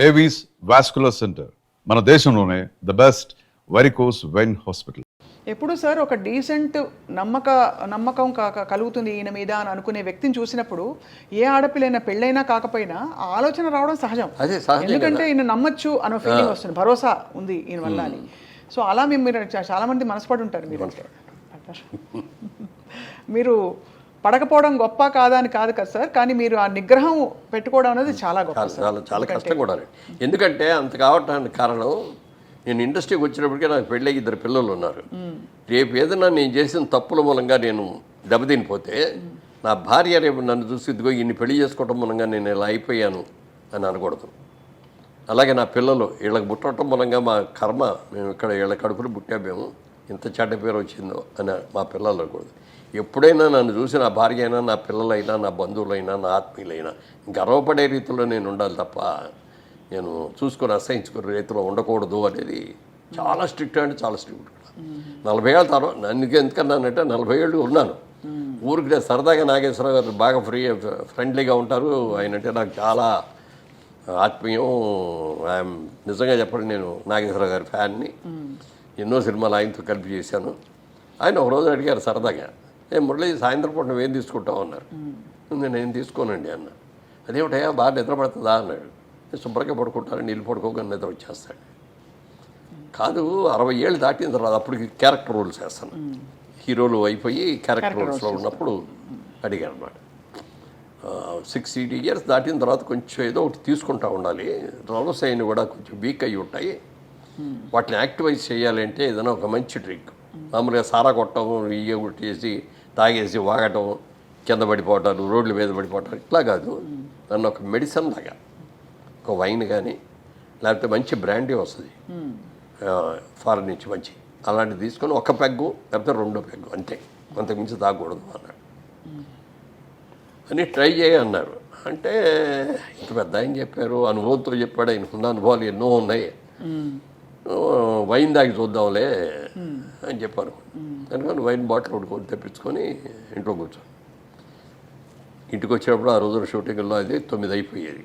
Avis vascular centre మన దేశంలోనే the best varicose vein hospital. ఎప్పుడు సార్ ఒక డీసెంట్ నమ్మకం కలుగుతుంది ఈయన మీద అని అనుకునే వ్యక్తిని చూసినప్పుడు ఏ ఆడపిల్లైనా పెళ్ళైనా కాకపోయినా ఆ ఆలోచన రావడం సహజం. ఎందుకంటే ఈయన నమ్మచ్చు అనే ఫీలింగ్ వస్తుంది, భరోసా ఉంది ఈయన వల్ల అని. సో అలా మీరు చాలా మంది మనసుపడి ఉంటారు. మీరు పడకపోవడం గొప్ప కాదా అని కాదు కదా సార్, కానీ మీరు ఆ నిగ్రహం పెట్టుకోవడం అనేది చాలా గొప్ప. చాలా కష్టం కూడా. ఎందుకంటే అంత కావటానికి కారణం, నేను ఇండస్ట్రీకి వచ్చినప్పటికే నాకు పెళ్ళి 2 పిల్లలు ఉన్నారు. రేపు ఏదైనా నేను చేసిన తప్పుల మూలంగా నేను దెబ్బతినిపోతే నా భార్య రేపు నన్ను చూసి ఇదిగో ఇన్ని పెళ్లి చేసుకోవటం మూలంగా నేను ఇలా అయిపోయాను అని అనకూడదు. అలాగే నా పిల్లలు వీళ్ళకి పుట్టడం మూలంగా మా కర్మ, మేము ఇక్కడ వీళ్ళ కడుపులు పుట్టాము, ఇంత చెడ్డ పేరు వచ్చిందో అని మా పిల్లలు అనకూడదు. ఎప్పుడైనా నన్ను చూసి నా భార్య అయినా, నా పిల్లలైనా, నా బంధువులైనా, నా ఆత్మీయులైనా గర్వపడే రీతిలో నేను ఉండాలి తప్ప నేను చూసుకొని అసహించుకునే రీతిలో ఉండకూడదు అనేది చాలా స్ట్రిక్ట్, అంటే చాలా స్ట్రిక్ట్. 40 ఏళ్ళ తర్వాత నన్ను ఎందుకన్నానంటే 40 ఏళ్ళు ఉన్నాను ఊరికి. సరదాగా నాగేశ్వరరావు గారు బాగా ఫ్రెండ్లీగా ఉంటారు. ఆయన అంటే నాకు చాలా ఆత్మీయం. ఐఎమ్ నిజంగా చెప్పండి, నేను నాగేశ్వరరావు గారి ఫ్యాన్ని. ఎన్నో సినిమాలు ఆయనతో కలిపి చేశాను. ఆయన ఒకరోజు అడిగారు సరదాగా, మురళి సాయంత్రం పూట నువ్వేం తీసుకుంటావు అన్నారు. నేను తీసుకోనండి అన్న. అదేమిటయా బాగా నిద్ర పడుతుందా అన్నాడు. శుభ్రంగా పడుకుంటాను, నీళ్ళు పడుకోగానే నిద్ర వచ్చేస్తాడు. కాదు 60 ఏళ్ళు దాటిన తర్వాత అప్పటికి క్యారెక్టర్ రోల్స్ వేస్తాను. హీరోలు అయిపోయి క్యారెక్టర్ రోల్స్లో ఉన్నప్పుడు అడిగాను అన్నమాట. 60 ఇయర్స్ దాటిన తర్వాత కొంచెం ఏదో ఒకటి తీసుకుంటా ఉండాలి. రోల్స్ అయిన కూడా కొంచెం వీక్ అయ్యి ఉంటాయి. వాటిని యాక్టివైజ్ చేయాలంటే ఏదైనా ఒక మంచి డ్రింక్, మామూలుగా సారా కొట్టడం, ఇయ్య కొట్టేసి తాగేసి వాగటం, కింద పడిపోవటాలు, రోడ్ల మీద పడిపోవటాలు, ఇట్లా కాదు. నన్ను ఒక మెడిసిన్ లాగా ఒక వైన్ కానీ లేకపోతే మంచి బ్రాండీ వస్తుంది ఫారెన్ నుంచి మంచి, అలాంటివి తీసుకొని 1 పెగ్గు లేకపోతే 2 పెగ్గు అంతే, అంతకుమించి తాగకూడదు అన్నాడు. అని ట్రై చేయన్నారు. అంటే ఇంత పెద్ద ఆయన చెప్పారు, అనుభవంతో చెప్పాడు. ఆయనకున్న అనుభవాలు ఎన్నో ఉన్నాయి. వైన్ దాగి చూద్దాంలే అని చెప్పారు. అందుకని వైన్ బాటిల్ ఒకటి తెప్పించుకొని ఇంట్లో కూర్చొని, ఇంటికి వచ్చినప్పుడు ఆ రోజున షూటింగ్లో అది 9 అయిపోయేది.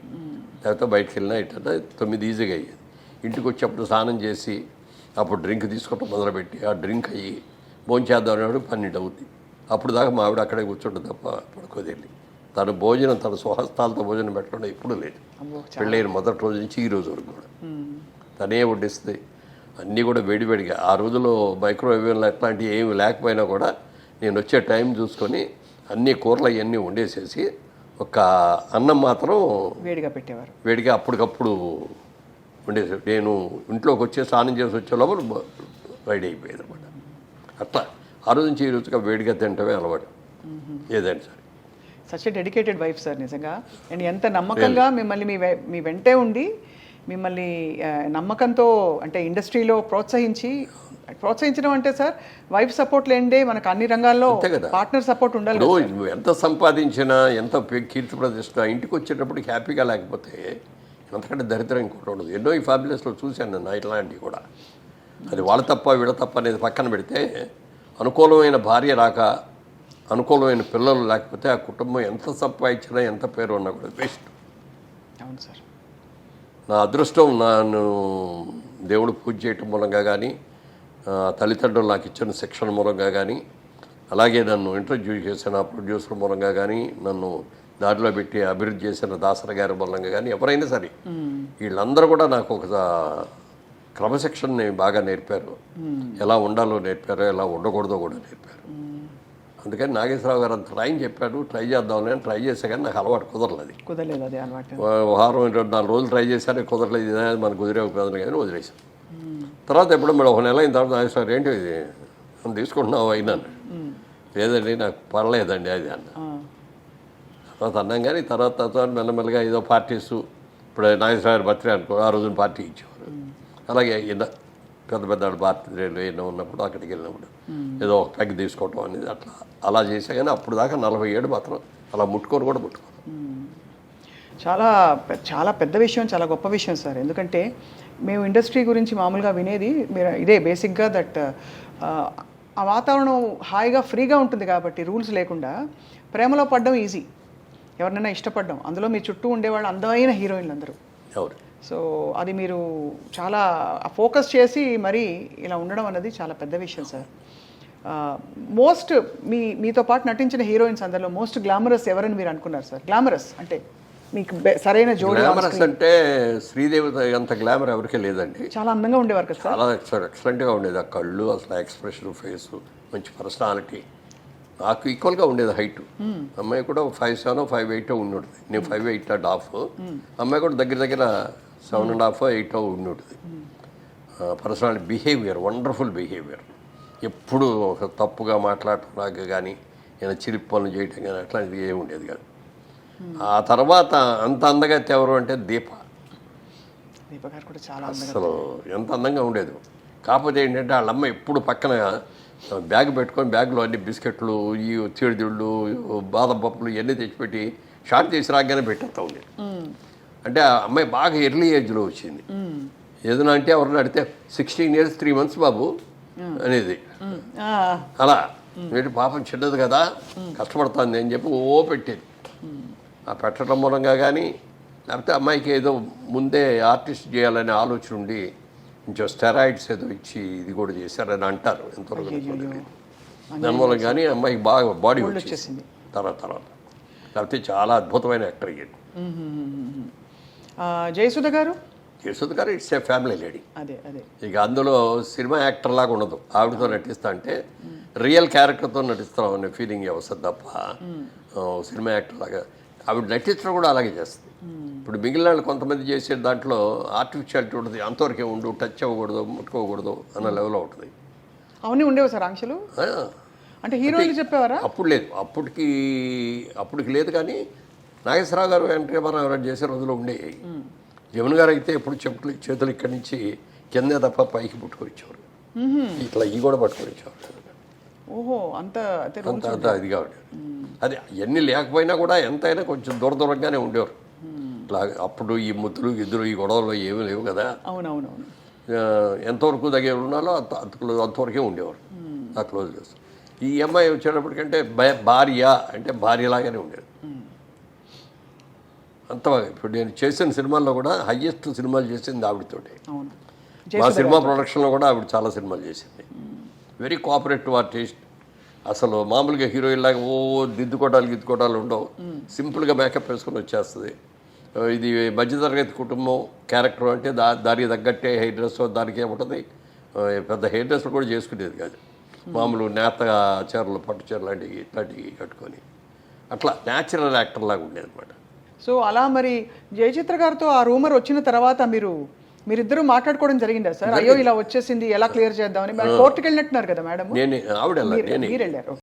లేకపోతే బయటకు వెళ్ళినా ఇట్లా 9 ఈజీగా అయ్యేది. ఇంటికి వచ్చేప్పుడు స్నానం చేసి అప్పుడు డ్రింక్ తీసుకోవటం మొదలుపెట్టి ఆ డ్రింక్ అయ్యి భోంచేద్దాం అనేవాడు 12 అవుతుంది. అప్పుడు దాకా మా ఆవిడ అక్కడే కూర్చుంటుంది తప్ప పడుకోదెళ్ళి. తన భోజనం, తన స్వహస్తాలతో భోజనం పెట్టడం ఎప్పుడూ లేదు. పెళ్ళైన మొదటి రోజు నుంచి ఈ రోజు వరకు కూడా తనే వడ్డిస్తుంది. అన్నీ కూడా వేడివేడిగా. ఆ రోజులో మైక్రోవేవ్లో అట్లాంటివి ఏమి లేకపోయినా కూడా నేను వచ్చే టైం చూసుకొని అన్ని కూరలు అవన్నీ వండేసేసి ఒక అన్నం మాత్రం వేడిగా పెట్టేవారు. వేడిగా అప్పటికప్పుడు వండేసి నేను ఇంట్లోకి వచ్చే స్నానం చేసి వచ్చే లోపల రెడీ అయిపోయేది అనమాట. అట్లా ఆ రోజు నుంచి ఈ రోజుగా వేడిగా తింటమే అలవాటు ఏదైనా సరే. Such a dedicated wife sir నిజంగా. అండ్ ఎంత నమ్మకంగా మిమ్మల్ని మీ వెంటే ఉండి మిమ్మల్ని నమ్మకంతో అంటే ఇండస్ట్రీలో ప్రోత్సహించడం అంటే సార్ వైఫ్ సపోర్ట్ లేండే మనకు అన్ని రంగాల్లో పార్ట్నర్ సపోర్ట్ ఉండాలి. నువ్వు ఎంత సంపాదించినా, ఎంత కీర్తి ప్రతిష్ట, ఇంటికి వచ్చేటప్పటికి హ్యాపీగా లేకపోతే అంతకంటే దరిద్రం ఇంకోటి ఉండదు. ఎన్నో ఈ ఫ్యామిలీస్లో చూశాను నేను ఇట్లాంటివి కూడా. అది వాళ్ళ తప్ప వీళ్ళ తప్ప అనేది పక్కన పెడితే, అనుకూలమైన భార్య రాక, అనుకూలమైన పిల్లలు లేకపోతే ఆ కుటుంబం ఎంత సంపాదించినా, ఎంత పేరు ఉన్నా కూడా వేస్ట్. అవును సార్. నా అదృష్టం, నన్ను దేవుడు పూజ చేయటం మూలంగా కానీ, తల్లిదండ్రులు నాకు ఇచ్చిన శిక్షణ మూలంగా కానీ, అలాగే నన్ను ఇంట్రడ్యూస్ చేసిన ప్రొడ్యూసర్ మూలంగా కానీ, నన్ను దారిలో పెట్టి అభివృద్ధి చేసిన దాసర గారి మూలంగా కానీ, ఎవరైనా సరే వీళ్ళందరూ కూడా నాకు ఒక క్రమశిక్షణని బాగా నేర్పారు. ఎలా ఉండాలో నేర్పారు, ఎలా ఉండకూడదో కూడా నేర్పారు. అందుకని నాగేశ్వరరావు గారు అంత ట్రైన్ చెప్పాడు, ట్రై చేద్దామని. అని ట్రై చేసే కానీ నాకు అలవాటు కుదరలేదు. అది అలవాటు. వారం 24 రోజులు ట్రై చేశాను, కుదరలేదు. మనకు కుదిరేకపోతుంది కానీ వదిలేసాను. తర్వాత ఎప్పుడు మేడం 1 నెల అయిన తర్వాత నాగేశ్వరరావు ఏంటి ఇది మనం తీసుకుంటున్నావు అయినాను. లేదండి నాకు పర్లేదండి అది అన్న. తర్వాత అన్నాం కానీ తర్వాత మెల్లమెల్లగా ఏదో పార్టీస్, ఇప్పుడు నాగేశ్వరరావు బర్త్డే అనుకో, ఆ రోజున పార్టీ ఇచ్చేవారు. అలాగే పెద్ద బర్త్డేలు ఎన్నో ఉన్నప్పుడు అక్కడికి వెళ్ళినప్పుడు ఏదో ఒక పెగ్ తీసుకోవటం అనేది అలా చేసా. కానీ అప్పుడు దాకా 47 మాత్రం అలా ముట్టుకోను. చాలా చాలా పెద్ద విషయం, చాలా గొప్ప విషయం సార్. ఎందుకంటే మేము ఇండస్ట్రీ గురించి మామూలుగా వినేది ఇదే బేసిక్గా, దట్ ఆ వాతావరణం హాయిగా ఫ్రీగా ఉంటుంది కాబట్టి, రూల్స్ లేకుండా ప్రేమలో పడడం ఈజీ, ఎవరినైనా ఇష్టపడడం. అందులో మీ చుట్టూ ఉండేవాళ్ళు అందమైన హీరోయిన్లు అందరూ. సో అది మీరు చాలా ఫోకస్ చేసి మరి ఇలా ఉండడం అన్నది చాలా పెద్ద విషయం సార్. మోస్ట్ మీతో పాటు నటించిన హీరోయిన్స్ అందరిలో మోస్ట్ గ్లామరస్ ఎవరని మీరు అనుకున్నారు సార్? గ్లామరస్ అంటే మీకు సరైన జోడి. గ్లామరస్ అంటే శ్రీదేవి అంత గ్లామర్ ఎవరికీ లేదండి. చాలా అందంగా ఉండేవారు కదా సార్? చాలా ఎక్సలెంట్గా ఉండేది. ఆ కళ్ళు, అసలు ఎక్స్ప్రెషన్, ఫేస్, మంచి పర్సనాలిటీ. నాకు ఈక్వల్గా ఉండేది హైట్. అమ్మాయి కూడా 5'7", 5'8" ఉండుంటుంది. నేను 5'8.5". అమ్మాయి కూడా దగ్గర దగ్గర 7.5, 8 ఉండుంటుంది. Personality, behaviour, wonderful behaviour. ఎప్పుడు ఒక తప్పుగా మాట్లాడటం నాకు కానీ ఏదైనా చిలిపి పనులు చేయటం కానీ అట్లాంటిది ఏమి ఉండేది కాదు. ఆ తర్వాత అంత అందగత్తి ఎవరు అంటే దీప గారు కూడా చాలా అసలు ఎంత అందంగా ఉండేది. కాకపోతే ఏంటంటే వాళ్ళ అమ్మ ఎప్పుడు పక్కన బ్యాగ్ పెట్టుకొని బ్యాగ్లో అన్ని బిస్కెట్లు, ఈ చీడిదిళ్ళు, బాదం పప్పులు ఇవన్నీ తెచ్చిపెట్టి షార్ట్ చేసి రాగానే పెట్టేస్తూ ఉండేది. అంటే ఆ అమ్మాయి బాగా ఎర్లీ ఏజ్లో వచ్చింది. ఏదైనా అంటే ఎవరిని అడిగితే 16 years 3 months బాబు అనేది. అలా ఏంటి పాపం చిన్నది కదా కష్టపడుతుంది అని చెప్పి ఓ పెట్టేది. ఆ పెట్టడం మూలంగా కానీ లేకపోతే అమ్మాయికి ఏదో ముందే ఆర్టిస్ట్ చేయాలనే ఆలోచన ఉండి కొంచెం స్టెరాయిడ్స్ ఏదో ఇచ్చి ఇది కూడా చేశారని అంటారు. ఎంతవరకు దానిమూలం కానీ అమ్మాయికి బాగా బాడీ వచ్చేసింది తర్వాత. లేకపోతే చాలా అద్భుతమైన యాక్టర్ అయ్యాడు. జయసుధ గారు ఇట్స్ ఏ ఫ్యామిలీ లేడీ. అదే అదే ఇక అందులో సినిమా యాక్టర్ లాగా ఉండదు. ఆవిడతో నటిస్తా అంటే రియల్ క్యారెక్టర్తో నటిస్తాం అనే ఫీలింగ్ వస్తుంది తప్ప సినిమా యాక్టర్ లాగా ఆవిడ నటించడం కూడా అలాగే చేస్తుంది. ఇప్పుడు మిగిలిన వాళ్ళు కొంతమంది చేసే దాంట్లో ఆర్టిఫిషియాలిటీ ఉంటుంది. అంతవరకే ఉండు, టచ్ అవ్వకూడదు, ముట్టుకోకూడదు అన్న లెవెల్లో ఉంటుంది. అవన్నీ ఉండేవి సార్ ఆంక్షలు? అంటే హీరోయిన్ చెప్పేవారా? అప్పుడు లేదు, అప్పటికి లేదు. కానీ నాగేశ్వరరావు గారు, వెంకటరామారావు ఎవరైనా చేసే రోజులు ఉండేవి. జమున గారు అయితే ఎప్పుడు చేతులు ఇక్కడి నుంచి కిందే తప్ప పైకి పుట్టుకొచ్చేవారు. ఇట్లా ఈ కూడా పట్టుకొచ్చేవారు. ఓహో, అంత అంత ఇదిగా ఉండేది. అది ఎన్ని లేకపోయినా కూడా ఎంతైనా కొంచెం దూరంగానే ఉండేవారు. ఇట్లా అప్పుడు ఈ ముద్దులు గిద్దులు ఈ గొడవలు ఏమీ లేవు కదా. అవునవునవును. ఎంతవరకు దగ్గర ఉన్నాలో అంతవరకే ఉండేవారు. ఆ క్లోజ్ చేస్తారు. ఈ అమ్మాయి వచ్చేటప్పటికంటే భార్య అంటే భార్యలాగానే ఉండేది. అంత ఇప్పుడు నేను చేసిన సినిమాల్లో కూడా హయ్యెస్ట్ సినిమాలు చేసింది ఆవిడతోటే. మా సినిమా ప్రొడక్షన్లో కూడా ఆవిడ చాలా సినిమాలు చేసింది. Very cooperative artist. అసలు మామూలుగా హీరోయిన్ లాగా గిద్దుకోటాలు ఉండవు. సింపుల్గా మేకప్ వేసుకొని వచ్చేస్తుంది. ఇది మధ్యతరగతి కుటుంబం క్యారెక్టర్ అంటే దానికి తగ్గట్టే హెయిర్ డ్రెస్ దానికి ఏముంటుంది. పెద్ద హెయిర్ డ్రెస్లు కూడా చేసుకునేది కాదు. మామూలు నేత చీరలు, పట్టు చీరలు లాంటివి ఇట్లాంటివి కట్టుకొని అట్లా న్యాచురల్ యాక్టర్ లాగా ఉండేది అనమాట. సో అలా మరి జయచిత్ర గారితో ఆ రూమర్ వచ్చిన తర్వాత మీరిద్దరూ మాట్లాడుకోవడం జరిగిందా సార్? అయ్యో ఇలా వచ్చేసింది, ఎలా క్లియర్ చేద్దామని? కోర్టుకు వెళ్ళినట్టున్నారు కదా మేడం? ఆవిడ మీరు వెళ్ళారు.